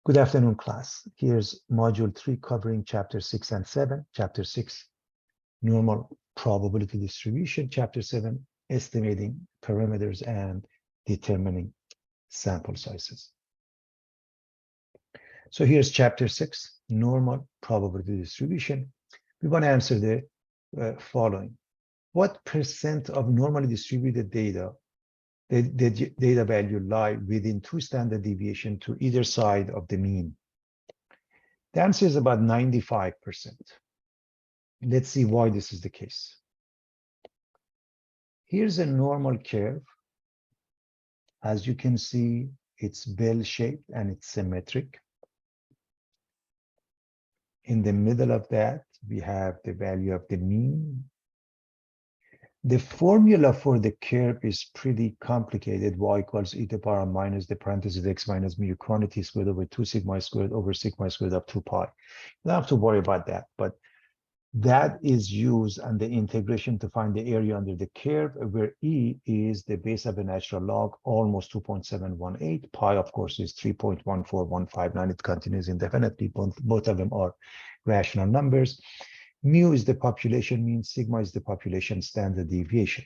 Good afternoon, class. Here's module 3 covering chapter 6 and 7. Chapter 6, normal probability distribution. Chapter 7, estimating parameters and determining sample sizes. So here's chapter 6, normal probability distribution. We want to answer the following. What percent of normally distributed data, the data value lie within 2 standard deviation to either side of the mean? The answer is about 95%. Let's see why this is the case. Here's a normal curve. As you can see, it's bell-shaped and it's symmetric. In the middle of that, we have the value of the mean. The formula for the curve is pretty complicated. Y equals e to the power minus the parentheses x minus mu quantity squared over 2 sigma squared over sigma squared of 2 pi. You don't have to worry about that, but that is used on the integration to find the area under the curve, where e is the base of a natural log, almost 2.718. Pi, of course, is 3.14159. It continues indefinitely. Both of them are rational numbers. Mu is the population mean, sigma is the population standard deviation.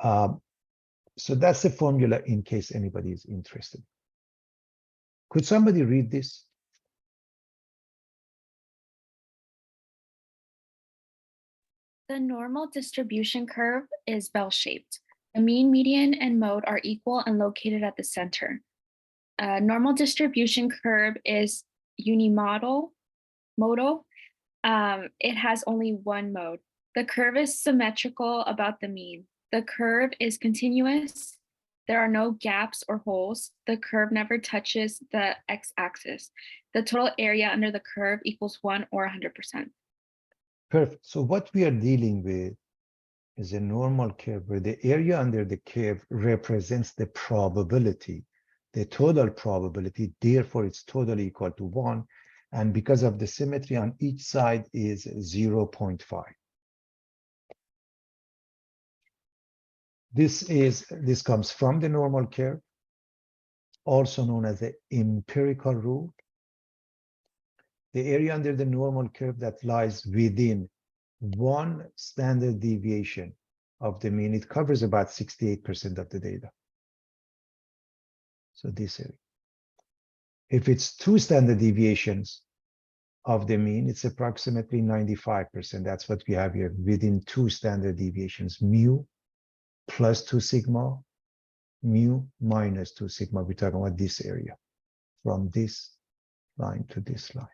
So that's the formula in case anybody is interested. Could somebody read this? The normal distribution curve is bell-shaped. The mean, median, and mode are equal and located at the center. Normal distribution curve is unimodal. It has only one mode. The curve is symmetrical about the mean. The curve is continuous. There are no gaps or holes. The curve never touches the x-axis. The total area under the curve equals 1 or 100%. Perfect. So what we are dealing with is a normal curve where the area under the curve represents the probability, the total probability. Therefore, it's totally equal to 1. And because of the symmetry on each side is 0.5. This comes from the normal curve, also known as the empirical rule. The area under the normal curve that lies within 1 standard deviation of the mean, it covers about 68% of the data. So this area. If it's 2 standard deviations of the mean, it's approximately 95%. That's what we have here, within 2 standard deviations, mu plus 2 sigma, mu minus 2 sigma. We're talking about this area, from this line to this line.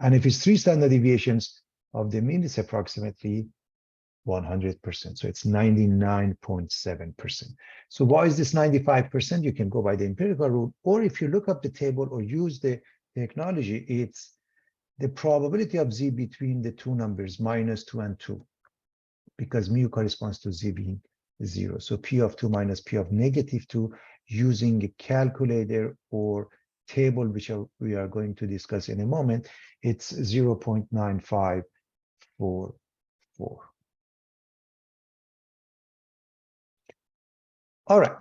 And if it's 3 standard deviations of the mean, it's approximately 100%. So it's 99.7%. So why is this 95%? You can go by the empirical rule, or if you look up the table or use the technology, it's the probability of z between the two numbers, -2 and 2, because mu corresponds to z being 0. So p of 2 minus p of -2, using a calculator or table, which we are going to discuss in a moment, it's 0.9544. All right,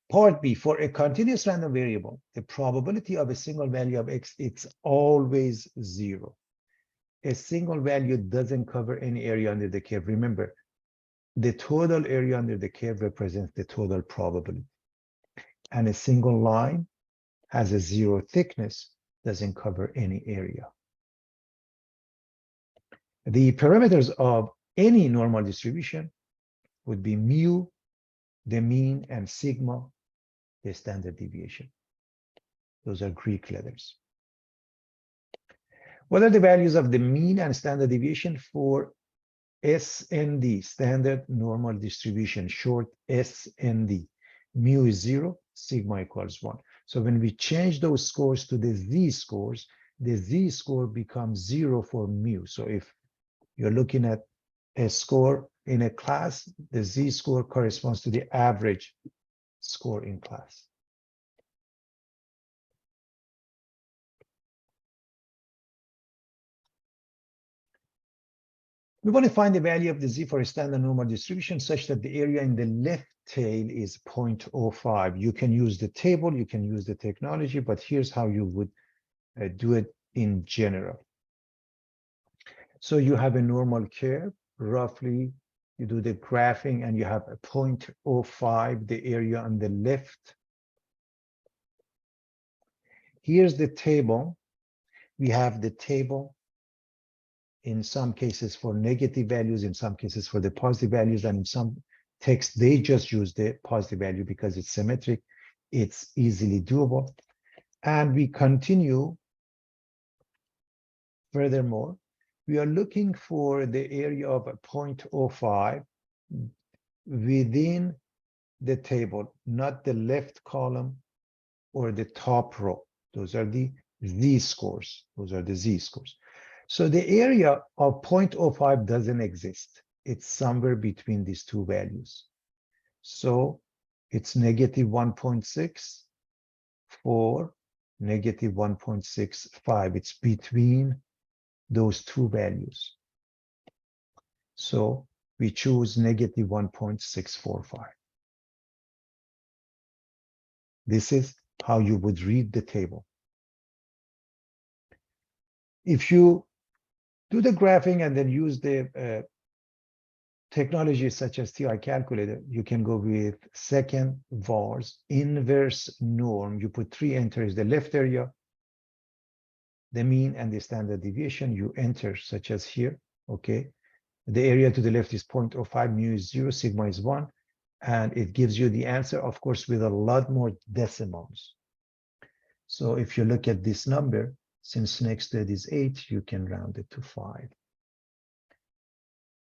part B, for a continuous random variable, the probability of a single value of x, it's always 0. A single value doesn't cover any area under the curve. Remember, the total area under the curve represents the total probability. And a single line has a 0 thickness, doesn't cover any area. The parameters of any normal distribution would be mu, the mean, and sigma, the standard deviation. Those are Greek letters. What are the values of the mean and standard deviation for SND, standard normal distribution, short SND? Mu is 0, sigma equals 1. So when we change those scores to the z-scores, the z-score becomes 0 for mu. So if you're looking at a score in a class, the z-score corresponds to the average score in class. We want to find the value of the z for a standard normal distribution such that the area in the left tail is 0.05. You can use the table, you can use the technology, but here's how you would do it in general. So you have a normal curve, roughly, you do the graphing and you have a 0.05, the area on the left. Here's the table. We have the table in some cases for negative values, in some cases for the positive values, and in some text, they just use the positive value because it's symmetric, it's easily doable. And we continue. Furthermore, we are looking for the area of 0.05 within the table, not the left column or the top row. Those are the z-scores. Those are the z-scores. So the area of 0.05 doesn't exist. It's somewhere between these two values. So it's negative 1.6 or negative 1.65. It's between those two values. So we choose negative 1.645. This is how you would read the table. If you do the graphing and then use the technologies such as TI calculator, you can go with second vars, inverse norm. You put 3 enters, the left area, the mean, and the standard deviation. You enter, such as here, okay? The area to the left is 0.05, mu is 0, sigma is 1, and it gives you the answer, of course, with a lot more decimals. So if you look at this number, since next to it is 8, you can round it to 5.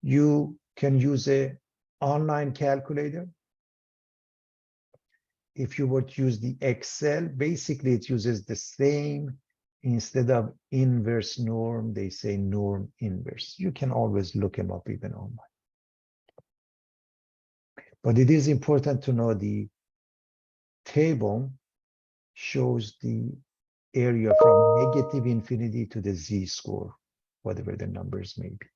You can use an online calculator. If you were to use the Excel, basically it uses the same, instead of inverse norm, they say norm inverse. You can always look them up even online. But it is important to know the table shows the area from negative infinity to the z-score, whatever the numbers may be.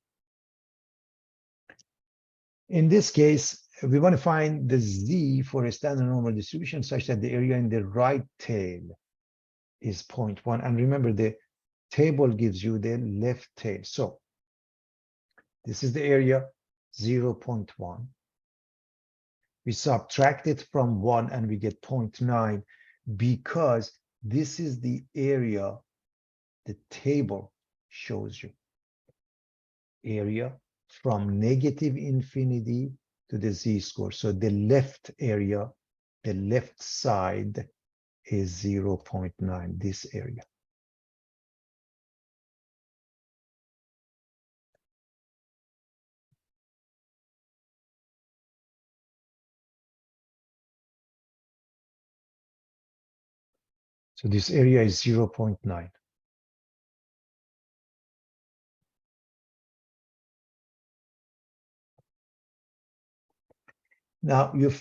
In this case, we want to find the z for a standard normal distribution such that the area in the right tail is 0.1. And remember, the table gives you the left tail. So this is the area, 0.1. We subtract it from 1 and we get 0.9 because this is the area the table shows you. Area from negative infinity to the z-score. So the left area, the left side is 0.9, this area. So this area is 0.9. Now, you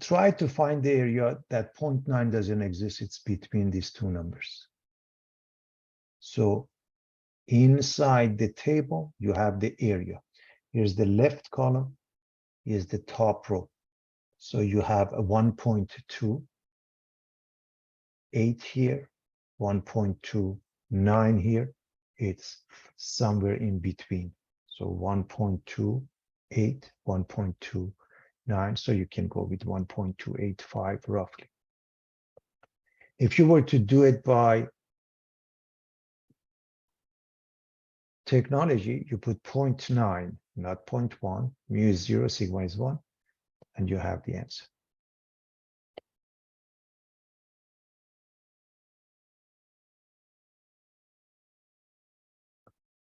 try to find the area that 0.9 doesn't exist. It's between these two numbers. So inside the table, you have the area. Here's the left column. Here's the top row. So you have a 1.2, 8 here, 1.29 here. It's somewhere in between. So 1.28, 1.29. So you can go with 1.285 roughly. If you were to do it by technology, you put 0.9, not 0.1. Mu is 0, sigma is 1, and you have the answer.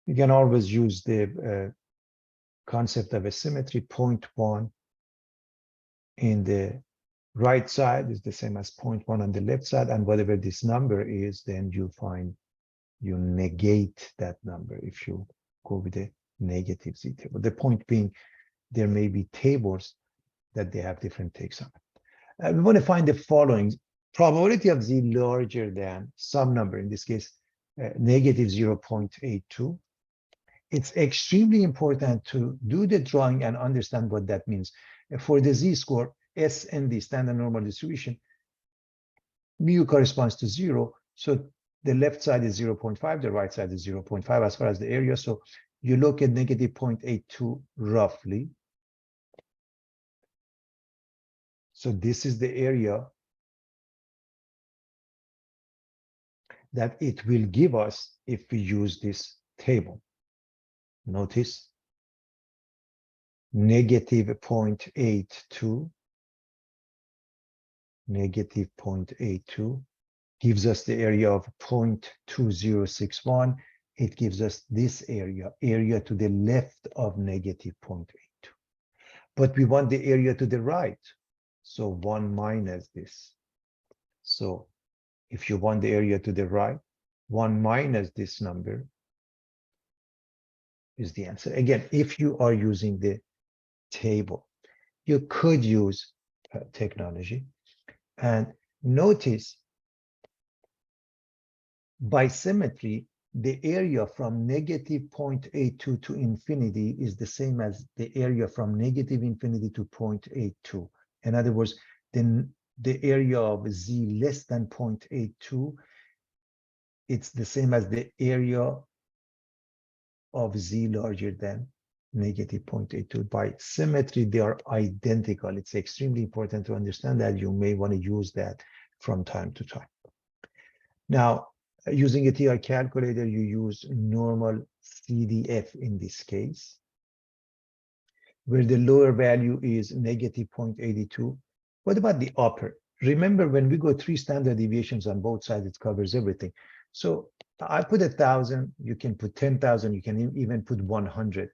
You can always use the concept of a symmetry. 0.1 in the right side is the same as 0.1 on the left side, and whatever this number is, then you negate that number if you go with a negative z table. The point being, there may be tables that they have different takes on it. We want to find the following: probability of z larger than some number, in this case, negative 0.82, it's extremely important to do the drawing and understand what that means. For the z-score, SND, standard normal distribution, mu corresponds to 0. So the left side is 0.5, the right side is 0.5 as far as the area. So you look at negative 0.82 roughly. So this is the area that it will give us if we use this table. Notice negative 0.82, negative 0.82 gives us the area of 0.2061. It gives us this area to the left of negative 0.82. But we want the area to the right. So 1 minus this. So if you want the area to the right, 1 minus this number is the answer. Again, if you are using the table, you could use technology. And notice by symmetry, the area from negative 0.82 to infinity is the same as the area from negative infinity to 0.82. In other words, then the area of z less than 0.82, it's the same as the area of z larger than negative 0.82. By symmetry, they are identical. It's extremely important to understand that. You may want to use that from time to time. Now, using a TR calculator, you use normal CDF in this case, where the lower value is negative 0.82. What about the upper? Remember, when we go 3 standard deviations on both sides, it covers everything. So I put 1,000, you can put 10,000, you can even put 100.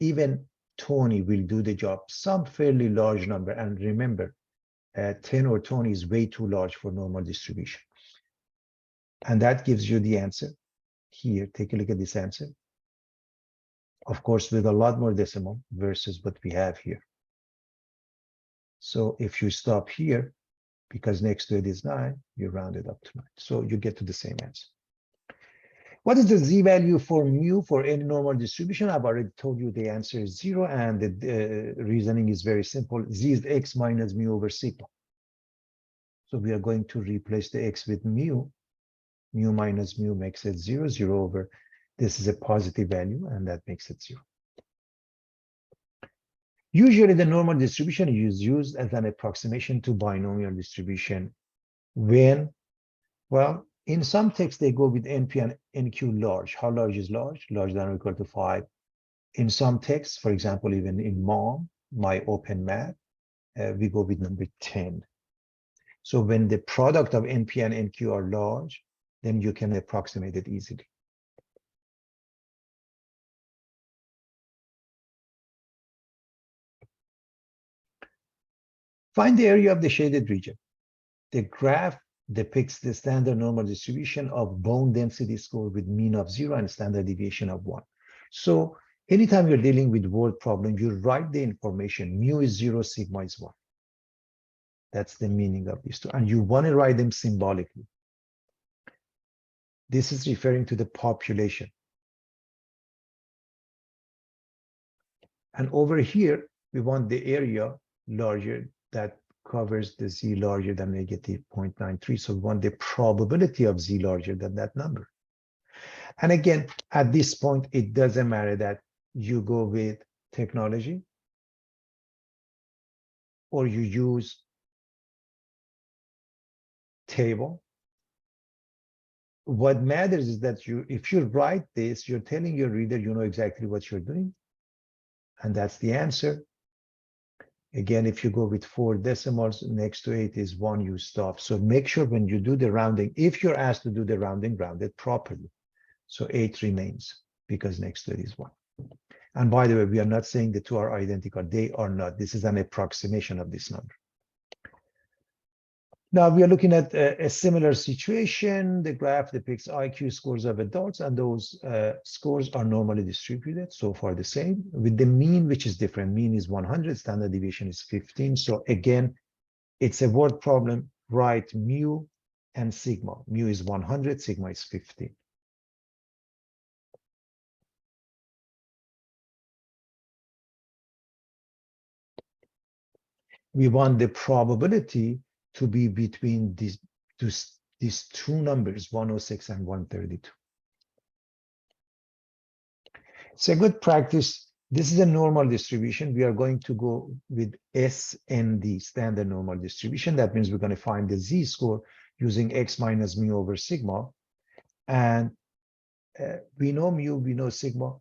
Even 20 will do the job, some fairly large number. And remember, 10 or 20 is way too large for normal distribution. And that gives you the answer. Here, take a look at this answer. Of course, with a lot more decimal versus what we have here. So if you stop here, because next to it is 9, you round it up to 9. So you get to the same answer. What is the z-value for mu for any normal distribution? I've already told you the answer is 0, and the reasoning is very simple. Z is x minus mu over sigma. So we are going to replace the x with mu. Mu minus mu makes it 0, 0 over. This is a positive value, and that makes it 0. Usually, the normal distribution is used as an approximation to binomial distribution when, well, in some texts, they go with NP and NQ large. How large is large? Larger than or equal to 5. In some texts, for example, even in MOM, my open math, we go with number 10. So when the product of NP and NQ are large, then you can approximate it easily. Find the area of the shaded region. The graph depicts the standard normal distribution of bone density score with mean of 0 and standard deviation of 1. So anytime you're dealing with word problem, you write the information. Mu is 0, sigma is 1. That's the meaning of these two. And you want to write them symbolically. This is referring to the population. And over here, we want the area larger that covers the z larger than negative 0.93. So we want the probability of z larger than that number. And again, at this point, it doesn't matter that you go with technology or you use table. What matters is that if you write this, you're telling your reader you know exactly what you're doing. And that's the answer. Again, if you go with 4 decimals, next to 8 is 1, you stop. So make sure when you do the rounding, if you're asked to do the rounding, round it properly. So 8 remains because next to it is 1. And by the way, we are not saying the two are identical. They are not. This is an approximation of this number. Now we are looking at a similar situation. The graph depicts IQ scores of adults, and those scores are normally distributed. So far the same, with the mean, which is different. Mean is 100, standard deviation is 15. So again, it's a word problem. Write mu and sigma. Mu is 100, sigma is 15. we want the probability to be between these two numbers, 106 and 132. It's a good practice. This is a normal distribution. We are going to go with SND, standard normal distribution. That means we're going to find the z-score using x minus mu over sigma. And we know mu, we know sigma.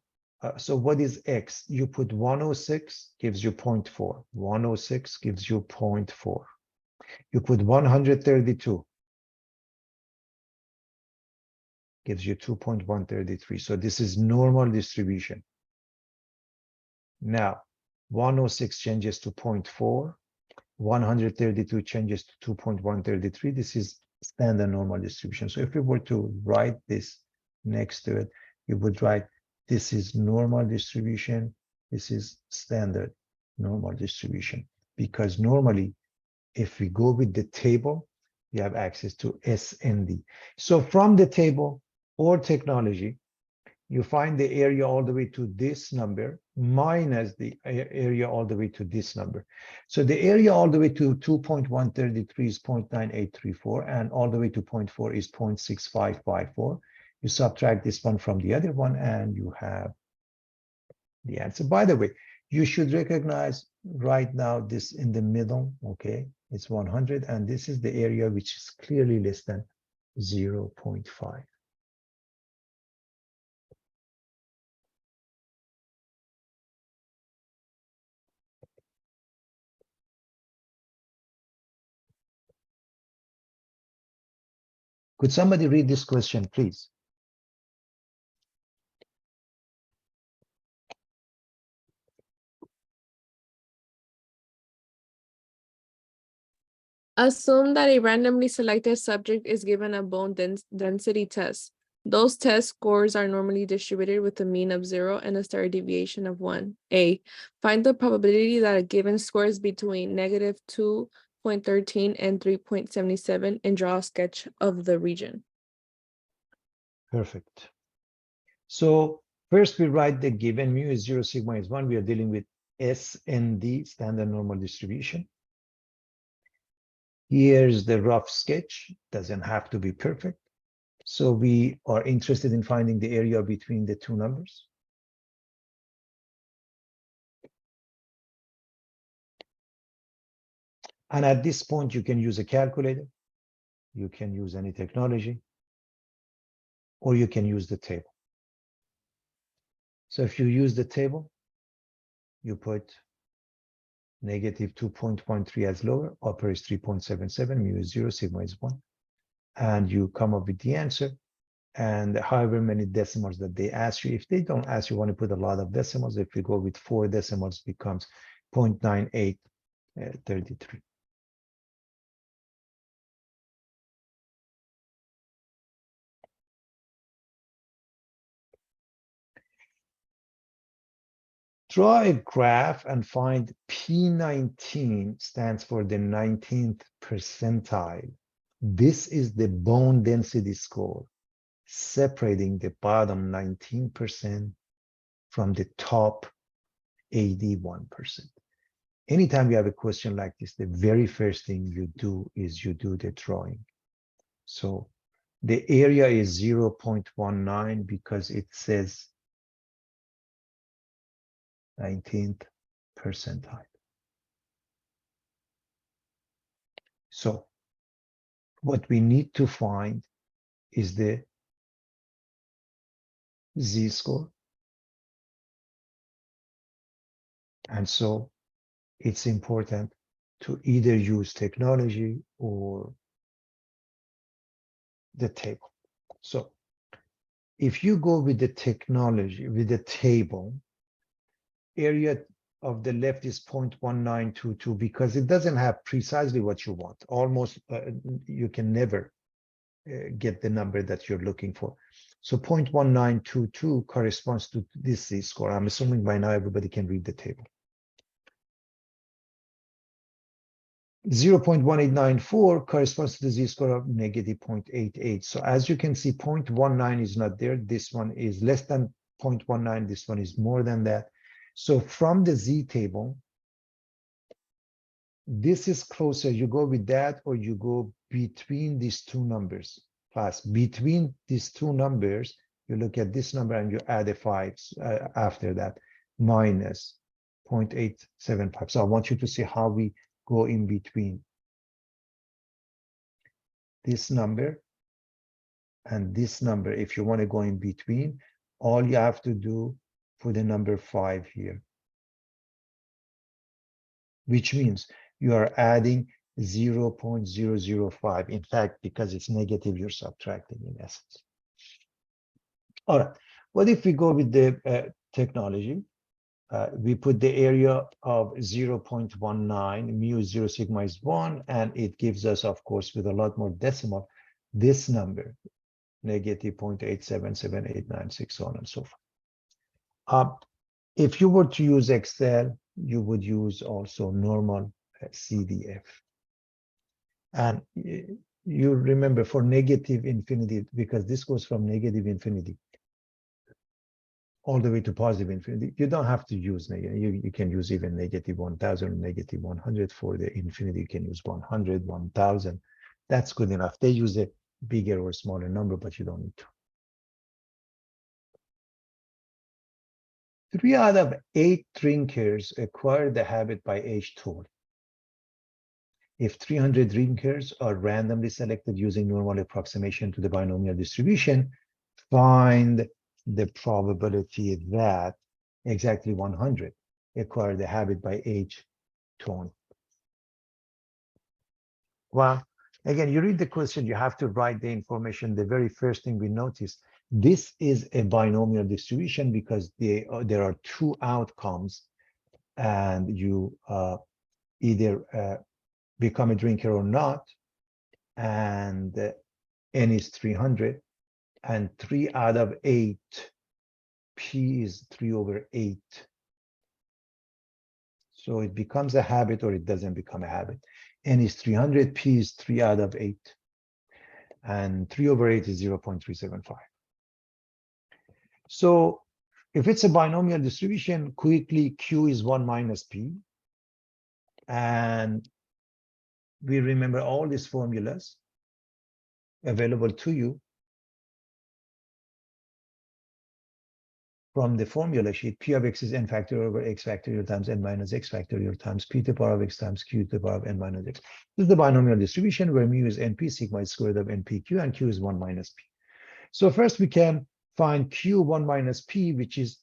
So what is x? You put 106, gives you 0.4. 106 gives you 0.4. You put 132, gives you 2.133. So this is normal distribution. Now, 106 changes to 0.4. 132 changes to 2.133. This is standard normal distribution. So if we were to write this next to it, you would write, this is normal distribution. This is standard normal distribution. Because normally, if we go with the table, we have access to SND. So from the table or technology, you find the area all the way to this number minus the area all the way to this number. So the area all the way to 2.133 is 0.9834, and all the way to 0.4 is 0.6554. You subtract this one from the other one, and you have the answer. By the way, you should recognize right now this in the middle, okay? It's 100, and this is the area which is clearly less than 0.5. Could somebody read this question, please? Assume that a randomly selected subject is given a bone density test. Those test scores are normally distributed with a mean of 0 and a standard deviation of 1. A. Find the probability that a given score is between negative 2.13 and 3.77 and draw a sketch of the region. Perfect. So first we write the given mu is 0, sigma is 1. We are dealing with SND, standard normal distribution. Here's the rough sketch. Doesn't have to be perfect. So we are interested in finding the area between the two numbers. And at this point, you can use a calculator. You can use any technology, or you can use the table. So if you use the table, you put negative 2.13 as lower, upper is 3.77, mu is 0, sigma is 1. And you come up with the answer. And however many decimals that they ask you, if they don't ask you, want to put a lot of decimals. If you go with 4 decimals, it becomes 0.9833. Draw a graph and find P19 stands for the 19th percentile. This is the bone density score, separating the bottom 19% from the top 81%. Anytime you have a question like this, the very first thing you do is you do the drawing. So the area is 0.19 because it says 19th percentile. So what we need to find is the z-score. And so it's important to either use technology or the table. So if you go with the technology, with the table, area of the left is 0.1922 because it doesn't have precisely what you want. Almost, you can never get the number that you're looking for. So 0.1922 corresponds to this z-score. I'm assuming by now everybody can read the table. 0.1894 corresponds to the z-score of negative 0.88. So as you can see, 0.19 is not there. This one is less than 0.19. This one is more than that. So from the z table, this is closer. You go with that or you go between these two numbers. Class, between these two numbers, you look at this number and you add a 5 after that, minus 0.875. So I want you to see how we go in between this number and this number. If you want to go in between, all you have to do for the number 5 here, which means you are adding 0.005. In fact, because it's negative, you're subtracting in essence. All right, what if we go with the technology? We put the area of 0.19, mu 0 sigma is 1, and it gives us, of course, with a lot more decimal, this number, negative 0.87789, so on and so forth. If you were to use Excel, you would use also normal CDF. And you remember for negative infinity, because this goes from negative infinity all the way to positive infinity, you don't have to use negative. You can use even negative 1000, negative 100. For the infinity, you can use 100, 1000. That's good enough. They use a bigger or smaller number, but you don't need to. 3 out of 8 drinkers acquire the habit by age 12. If 300 drinkers are randomly selected using normal approximation to the binomial distribution, find the probability that exactly 100 acquire the habit by age 20. Well, again, you read the question, you have to write the information. The very first thing we notice, this is a binomial distribution because there are 2 outcomes, and you either become a drinker or not, and n is 300, and 3 out of 8, p is 3/8. So it becomes a habit or it doesn't become a habit. N is 300, p is 3 out of 8, and 3/8 is 0.375. So if it's a binomial distribution, quickly q is 1 minus p. And we remember all these formulas available to you from the formula sheet. P of x is n factorial over x factorial times n minus x factorial times p to the power of x times q to the power of n minus x. This is the binomial distribution where mu is np, sigma is square root of npq, and q is 1 minus p. So first we can find q 1 minus p, which is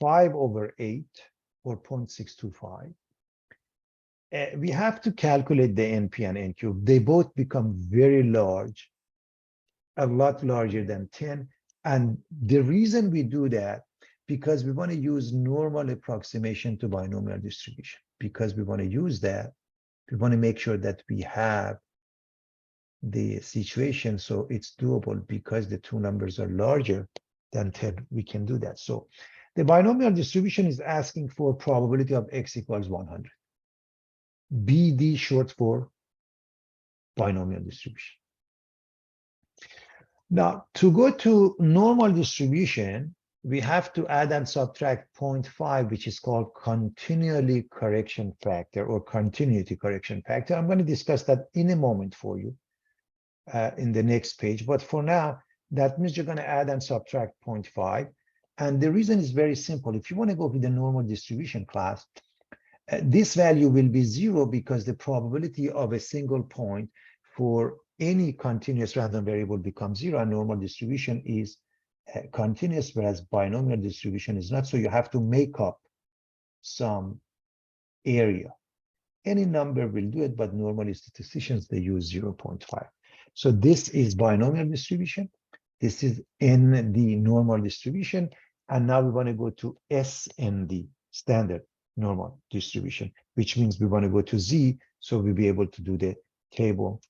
5/8 or 0.625. We have to calculate the np and nq. They both become very large, a lot larger than 10. And the reason we do that, because we want to use normal approximation to binomial distribution. Because we want to use that, we want to make sure that we have the situation so it's doable. Because the 2 numbers are larger than 10, we can do that. So the binomial distribution is asking for probability of x equals 100. BD short for binomial distribution. Now, to go to normal distribution, we have to add and subtract 0.5, which is called continually correction factor or continuity correction factor. I'm going to discuss that in a moment for you in the next page. But for now, that means you're going to add and subtract 0.5. And the reason is very simple. If you want to go with the normal distribution class, this value will be 0 because the probability of a single point for any continuous random variable becomes 0, and normal distribution is continuous, whereas binomial distribution is not. So you have to make up some area. Any number will do it, but normally statisticians, they use 0.5. So this is binomial distribution. This is ND normal distribution. And now we want to go to SND, standard normal distribution, which means we want to go to Z, so we'll be able to do the table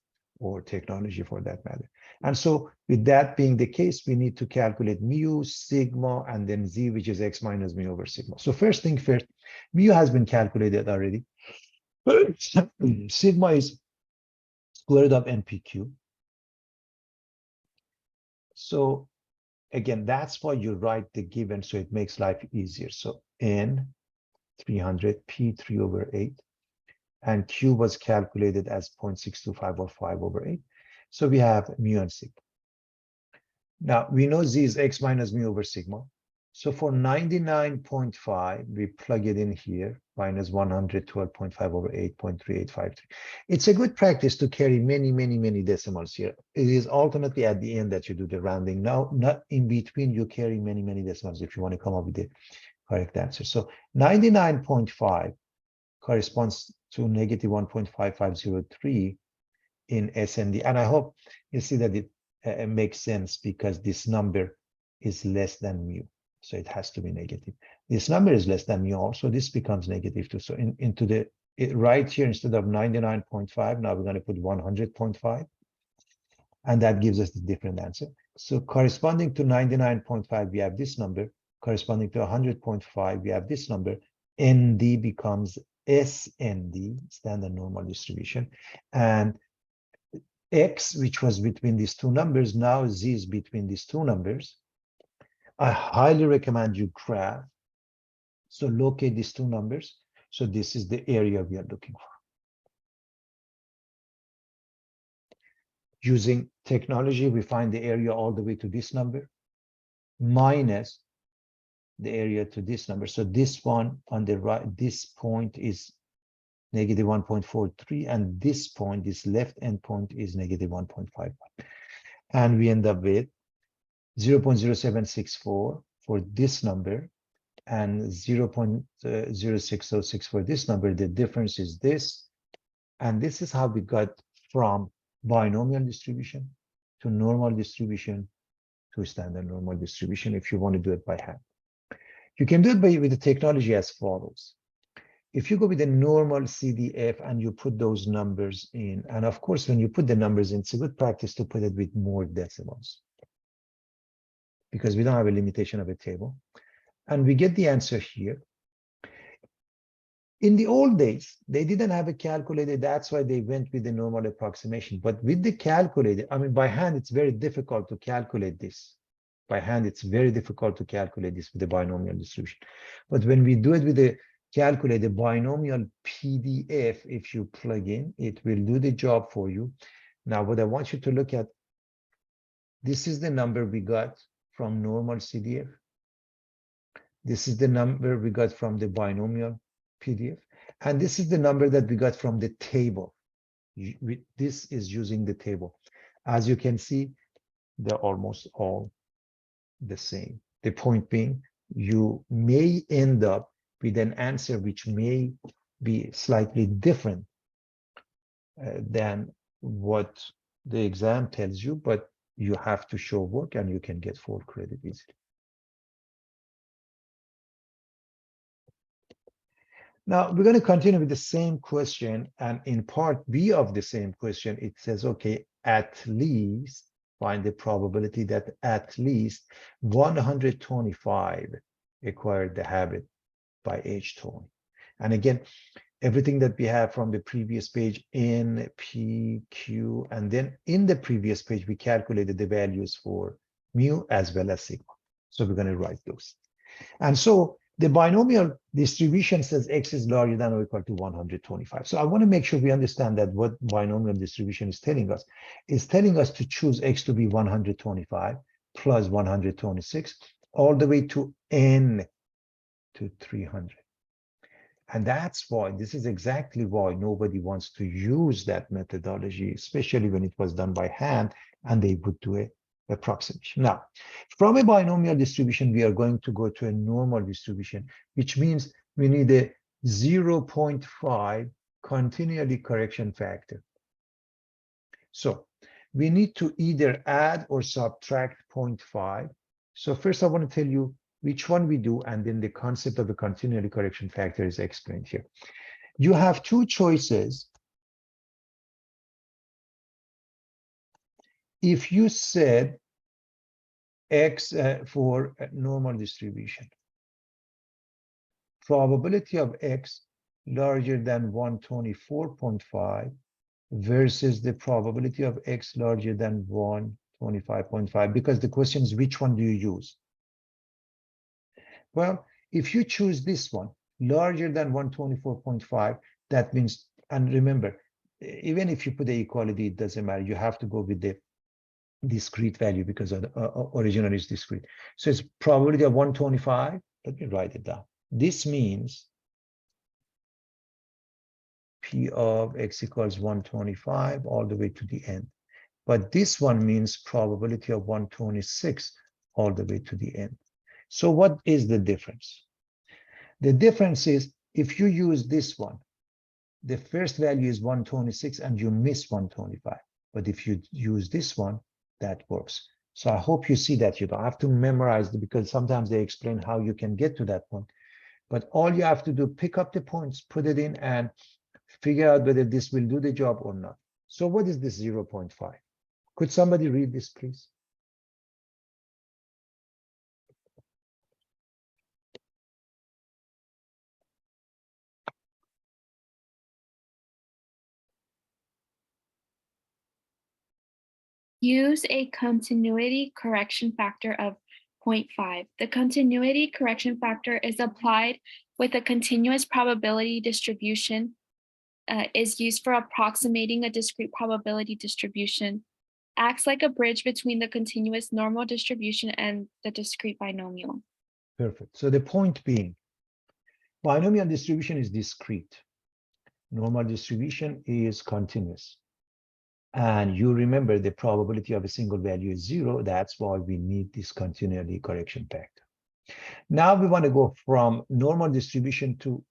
or technology for that matter. And so with that being the case, we need to calculate mu, sigma, and then Z, which is x minus mu over sigma. So first thing first, mu has been calculated already. Sigma is square root of NPQ. So again, that's why you write the given, so it makes life easier. So N 300, P 3/8, and Q was calculated as 0.625 or 5/8. So we have mu and sigma. Now we know Z is X minus mu over sigma. So for 99.5, we plug it in here, minus 112.5 over 8.3853. It's a good practice to carry many decimals here. It is ultimately at the end that you do the rounding. Now, not in between, you carry many decimals if you want to come up with the correct answer. So 99.5 corresponds to negative 1.5503 in SND. And I hope you see that it makes sense because this number is less than mu. So it has to be negative. This number is less than mu also. This becomes negative too. So right here, instead of 99.5, now we're going to put 100.5. And that gives us the different answer. So corresponding to 99.5, we have this number. Corresponding to 100.5, we have this number. ND becomes SND, standard normal distribution. And X, which was between these two numbers, now Z is between these two numbers. I highly recommend you graph. So locate these two numbers. So this is the area we are looking for. Using technology, we find the area all the way to this number minus the area to this number. So this one on the right, this point is negative 1.43, and this point, this left end point is negative 1.51. And we end up with 0.0764 for this number and 0.0606 for this number. The difference is this. And this is how we got from binomial distribution to normal distribution to standard normal distribution if you want to do it by hand. You can do it with the technology as follows. If you go with a normal CDF and you put those numbers in, and of course, when you put the numbers in, it's a good practice to put it with more decimals because we don't have a limitation of a table. And we get the answer here. In the old days, they didn't have a calculator. That's why they went with the normal approximation. But with the calculator, I mean, by hand, it's very difficult to calculate this. By hand, it's very difficult to calculate this with the binomial distribution. But when we do it with the calculator, binomial PDF, if you plug in, it will do the job for you. Now, what I want you to look at, this is the number we got from normal CDF. This is the number we got from the binomial PDF. And this is the number that we got from the table. This is using the table. As you can see, they're almost all the same. The point being, you may end up with an answer which may be slightly different than what the exam tells you, but you have to show work and you can get full credit easily. Now, we're going to continue with the same question, and in part B of the same question, it says, okay, at least find the probability that at least 125 acquired the habit by age 20. And again, everything that we have from the previous page, N, P, Q, and then in the previous page, we calculated the values for mu as well as sigma. So we're going to write those. And so the binomial distribution says X is larger than or equal to 125. So I want to make sure we understand that what binomial distribution is telling us. It's telling us to choose X to be 125 plus 126 all the way to N to 300. And that's why, this is exactly why nobody wants to use that methodology, especially when it was done by hand and they would do it approximation. Now, from a binomial distribution, we are going to go to a normal distribution, which means we need a 0.5 continually correction factor. So we need to either add or subtract 0.5. So first I want to tell you which one we do, and then the concept of the continually correction factor is explained here. You have two choices. If you said X for normal distribution, probability of X larger than 124.5 versus the probability of X larger than 125.5, because the question is which one do you use? Well, if you choose this one, larger than 124.5, that means And remember, even if you put the equality, it doesn't matter. You have to go with the discrete value because of the original is discrete. So it's probability of 125. Let me write it down. This means P of x equals 125 all the way to the end. But this one means probability of 126 all the way to the end. So what is the difference? The difference is if you use this one, the first value is 126 and you miss 125. But if you use this one, that works. So I hope you see that. You don't have to memorize it because sometimes they explain how you can get to that point. But all you have to do, pick up the points, put it in, and figure out whether this will do the job or not. So what is this 0.5? Could somebody read this, please? Use a continuity correction factor of 0.5. The continuity correction factor is applied with a continuous probability distribution, is used for approximating a discrete probability distribution, acts like a bridge between the continuous normal distribution and the discrete binomial. Perfect. So the point being, binomial distribution is discrete. Normal distribution is continuous. And you remember the probability of a single value is 0. That's why we need this continuity correction factor. Now we want to go from normal distribution to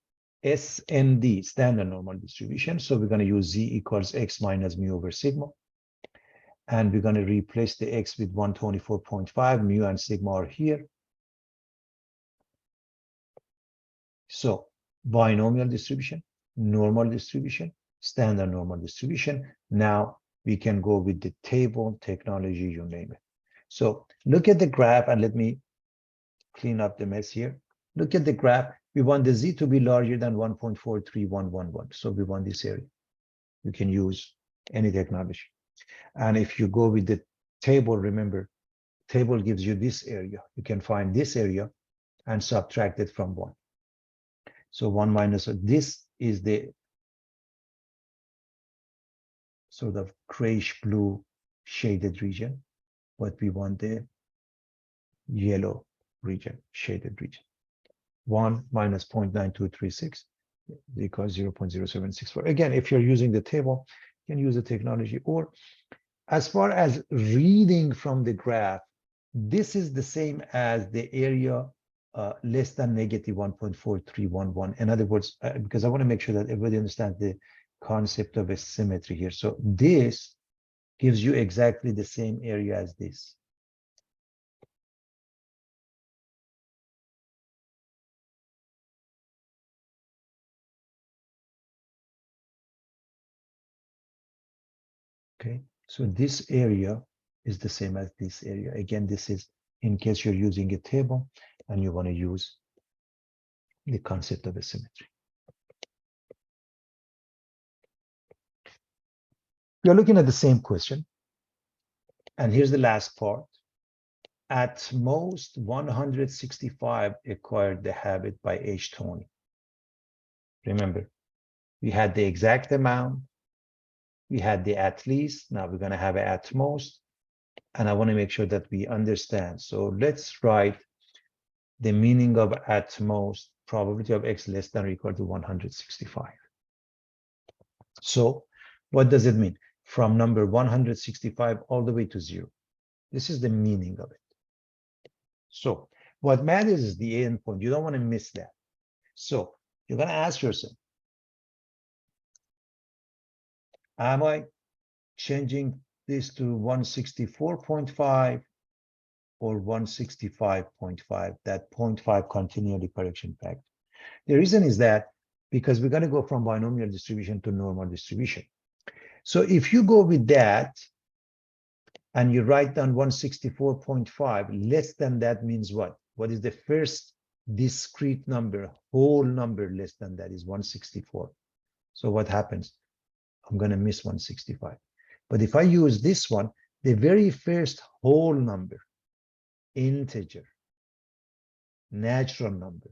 SND, standard normal distribution. So we're going to use Z equals X minus mu over sigma. And we're going to replace the X with 124.5. Mu and sigma are here. So binomial distribution, normal distribution, standard normal distribution. Now we can go with the table, technology, you name it. So look at the graph and let me clean up the mess here. Look at the graph. We want the Z to be larger than 1.43111. So we want this area. You can use any technology. And if you go with the table, remember, table gives you this area. You can find this area and subtract it from 1. So 1 minus, this is the sort of grayish blue shaded region, but we want the yellow region, shaded region. 1 minus 0.9236 equals 0.0764. Again, if you're using the table, you can use the technology. Or as far as reading from the graph, this is the same as the area less than negative 1.4311. In other words, because I want to make sure that everybody understands the concept of a symmetry here. So this gives you exactly the same area as this. Okay, so this area is the same as this area. Again, this is in case you're using a table and you want to use the concept of a symmetry. You're looking at the same question. And here's the last part. At most, 165 acquired the habit by age 20. Remember, we had the exact amount. We had the at least. Now we're going to have an at most. And I want to make sure that we understand. So let's write the meaning of at most, probability of X less than or equal to 165. So what does it mean? From number 165 all the way to 0. This is the meaning of it. So what matters is the endpoint. You don't want to miss that. So you're going to ask yourself, am I changing this to 164.5 or 165.5, that 0.5 continuity correction factor? The reason is that because we're going to go from binomial distribution to normal distribution. So if you go with that and you write down 164.5, less than that means what? What is the first discrete number, whole number less than that is 164. So what happens? I'm going to miss 165. But if I use this one, the very first whole number, integer, natural number,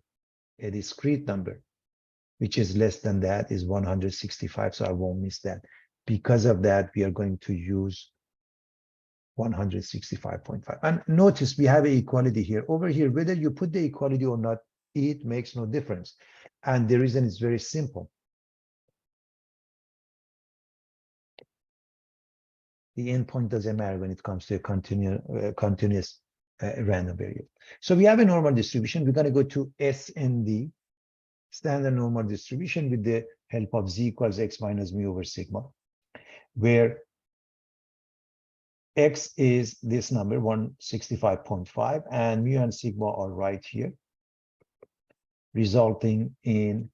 a discrete number, which is less than that, is 165. So I won't miss that. Because of that, we are going to use 165.5. And notice we have an equality here. Over here, whether you put the equality or not, it makes no difference. And the reason is very simple. The endpoint doesn't matter when it comes to a continuous random variable. So we have a normal distribution. We're going to go to SND, standard normal distribution, with the help of z equals x minus mu over sigma, where x is this number, 165.5, and mu and sigma are right here, resulting in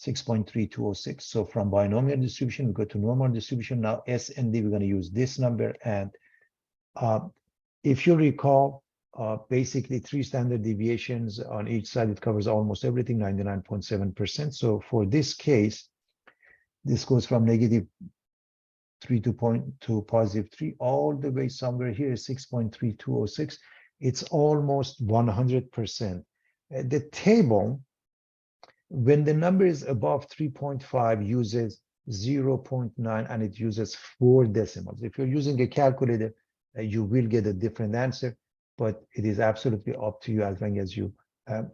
6.3206. So from binomial distribution, we go to normal distribution. Now S and D, we're going to use this number. And if you recall, basically 3 standard deviations on each side, it covers almost everything, 99.7%. So for this case, this goes from -3 to +3, all the way somewhere here is 6.3206. It's almost 100%. The table, when the number is above 3.5, uses 0.9, and it uses 4 decimals. If you're using a calculator, you will get a different answer, but it is absolutely up to you. As long as you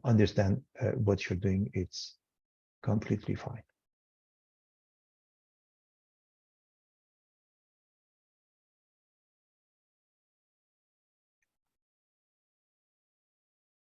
understand what you're doing, it's completely fine.